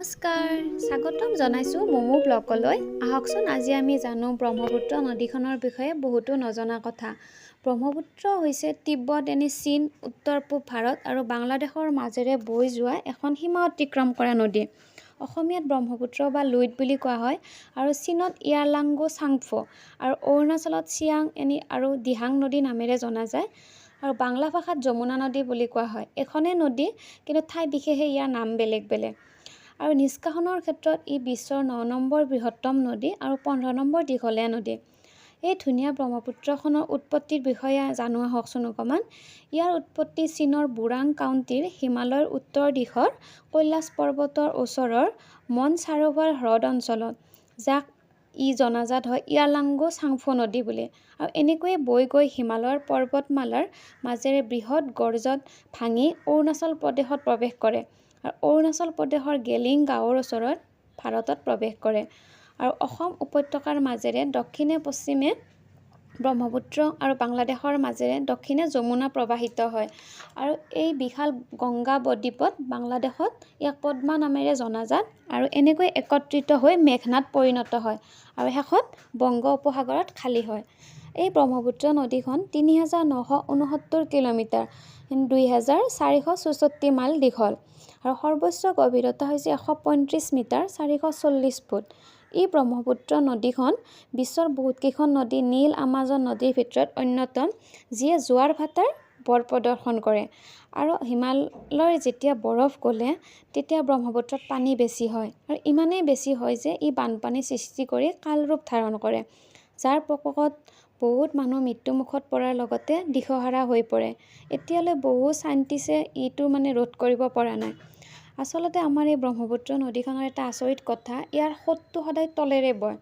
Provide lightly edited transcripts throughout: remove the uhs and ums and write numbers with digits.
নমস্কাৰ, স্বাগতম জনাইছোঁ মমো ব্লগলৈ। আহকচোন আজি আমি জানো ব্ৰহ্মপুত্ৰ নদীখনৰ বিষয়ে বহুতো নজনা কথা। ব্ৰহ্মপুত্ৰ হৈছে তিব্বত চীন, উত্তৰ পূব ভাৰত আৰু বাংলাদেশৰ মাজেৰে বৈ যোৱা এখন সীমা অতিক্ৰম কৰা নদী। অসমীয়াত ব্ৰহ্মপুত্ৰ বা লুইত বুলি কোৱা হয় আৰু চীনত ইয়াৰলাংগো চাংফো আৰু অৰুণাচলত চিয়াং আৰু দিহাং নদী নামেৰে জনা যায় আৰু বাংলা ভাষাত যমুনা নদী বুলি কোৱা হয়। এখনেই নদী, কিন্তু ঠাই বিশেষে ইয়াৰ নাম বেলেগ বেলেগ। আৰু নিষ্কাশনৰ ক্ষেত্ৰত ই বিশ্বৰ ৯ নম্বৰ বৃহত্তম নদী আৰু ১৫ নম্বৰ দীঘলীয়া নদী। এই ধুনীয়া ব্ৰহ্মপুত্ৰখনৰ উৎপত্তিৰ বিষয়ে জানো আহকচোন অকণমান। ইয়াৰ উৎপত্তি চীনৰ বুৰাং কাউণ্টিৰ হিমালয়ৰ উত্তৰ দিশৰ কৈলাশ পৰ্বতৰ ওচৰৰ মনচাৰোভাৰ হ্ৰদ অঞ্চলত, যাক ই জনাজাত হয় ইয়াৰলাংগো চাংফো নদী বুলি। আৰু এনেকৈয়ে বৈ গৈ হিমালয়ৰ পৰ্বতমালাৰ মাজেৰে বৃহৎ গৰ্জত ভাঙি অৰুণাচল প্ৰদেশত প্ৰৱেশ কৰে আৰু অৰুণাচল প্ৰদেশৰ গেলিং গাঁৱৰ ওচৰত ভাৰতত প্ৰৱেশ কৰে। আৰু অসম উপত্যকাৰ মাজেৰে দক্ষিণে পশ্চিমে ব্ৰহ্মপুত্ৰ আৰু বাংলাদেশৰ মাজেৰে দক্ষিণে যমুনা প্ৰবাহিত হয়। আৰু এই বিশাল গংগা বদ্বীপত বাংলাদেশত ইয়াক পদ্মা নামেৰে জনাজাত আৰু এনেকৈ একত্ৰিত হৈ মেঘনাত পৰিণত হয় আৰু শেষত বংগ উপসাগৰত খালী হয়। এই ব্ৰহ্মপুত্ৰ নদীখন ৩,৯৬৯ কিলোমিটাৰ, ২,৪৬৪ মাইল দীঘল আৰু সৰ্বোচ্চ গভীৰতা হৈছে ১৩৫ মিটাৰ, ৪৪০ ফুট। এই ব্ৰহ্মপুত্ৰ নদীখন বিশ্বৰ বহুতকেইখন নদী নীল আমাজন নদীৰ ভিতৰত অন্যতম, যিয়ে জোৱাৰ ভাটাৰ বল প্ৰদৰ্শন কৰে। আৰু হিমালয়ৰ যেতিয়া বৰফ গলে তেতিয়া ব্ৰহ্মপুত্ৰত পানী বেছি হয় আৰু ইমানেই বেছি হয় যে ই বানপানী সৃষ্টি কৰি কাল ৰূপ ধাৰণ কৰে, যাৰ প্ৰকোপত বহুত মানুহ মৃত্যুমুখত পৰাৰ লগতে দিশহাৰা হৈ পৰে। এতিয়ালৈ বহু চাইণ্টিষ্টে ইটো ৰোধ কৰিব পৰা নাই। আচলতে আমাৰ এই ব্ৰহ্মপুত্ৰ নদীখনৰ এটা আচৰিত কথা, ইয়াৰ সোঁতটো সদায় তলেৰে বয়।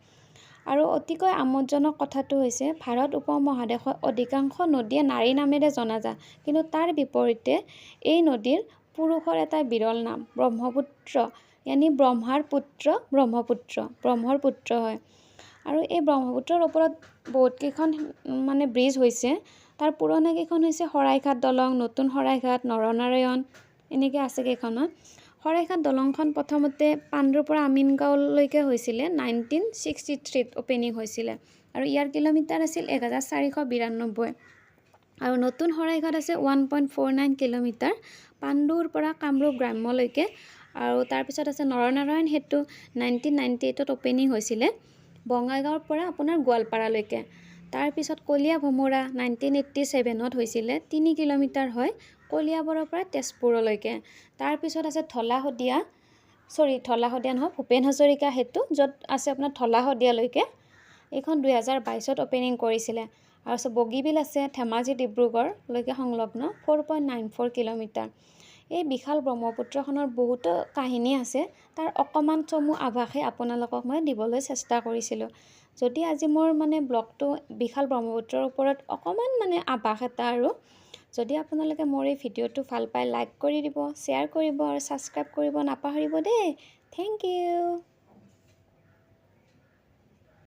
আৰু অতিকৈ আমোদজনক কথাটো হৈছে ভাৰত উপমহাদেশৰ অধিকাংশ নদীয়ে নাৰী নামেৰে জনাজাত, কিন্তু তাৰ বিপৰীতে এই নদীৰ পুৰুষৰ এটা বিৰল নাম ব্ৰহ্মপুত্ৰ, ব্ৰহ্মাৰ পুত্ৰ ব্ৰহ্মপুত্ৰ, ব্ৰহ্মৰ পুত্ৰ হয়। আৰু এই ব্ৰহ্মপুত্ৰৰ ওপৰত বহুতকেইখন ব্ৰিজ হৈছে। তাৰ পুৰণা কেইখন হৈছে শৰাইঘাট দলং, নতুন শৰাইঘাট, নৰনাৰায়ণ, এনেকৈ আছে কেইখনমান। শৰাইঘাট দলংখন প্ৰথমতে পাণ্ডুৰ পৰা আমিনগাঁওলৈকে হৈছিলে, 1963ত অপেনিং হৈছিলে আৰু ইয়াৰ কিলোমিটাৰ আছিল ১,৪৯২। আৰু নতুন শৰাইঘাট আছে 1.49 কিলোমিটাৰ, পাণ্ডুৰ পৰা কামৰূপ গ্ৰাম্যলৈকে। আৰু তাৰপিছত আছে নৰনাৰায়ণ সেতু, 1998ত অপেনিং হৈছিলে, বঙাইগাঁৱৰ পৰা আপোনাৰ গোৱালপাৰালৈকে। তাৰপিছত কলীয়া ভোমোৰা 1987ত হৈছিলে, 3 কিলোমিটাৰ হয়, কলিয়াবৰৰ পৰা তেজপুৰলৈকে। তাৰপিছত আছে ধলা শদিয়া নহয়, ভূপেন হাজৰিকা সেতু, য'ত আছে আপোনাৰ ধলা শদিয়ালৈকে। এইখন 2022ত অপেনিং কৰিছিলে। আৰু আছে বগীবিল আছে ধেমাজি ডিব্ৰুগড়লৈকে সংলগ্ন, 4.94 কিলোমিটাৰ। এই বিশাল ব্ৰহ্মপুত্ৰখনৰ বহুতো কাহিনী আছে, তাৰ অকণমান চমু আভাসে আপোনালোকক মই দিবলৈ চেষ্টা কৰিছিলোঁ। যদি আজি মোৰ ব্লগটো বিশাল ব্ৰহ্মপুত্ৰৰ ওপৰত অকণমান আভাস এটা, আৰু যদি আপোনালোকে মোৰ এই ভিডিঅ'টো ভাল পায় লাইক কৰি দিব, শ্বেয়াৰ কৰিব আৰু ছাবস্ক্ৰাইব কৰিব নাপাহৰিব দেই। Thank U.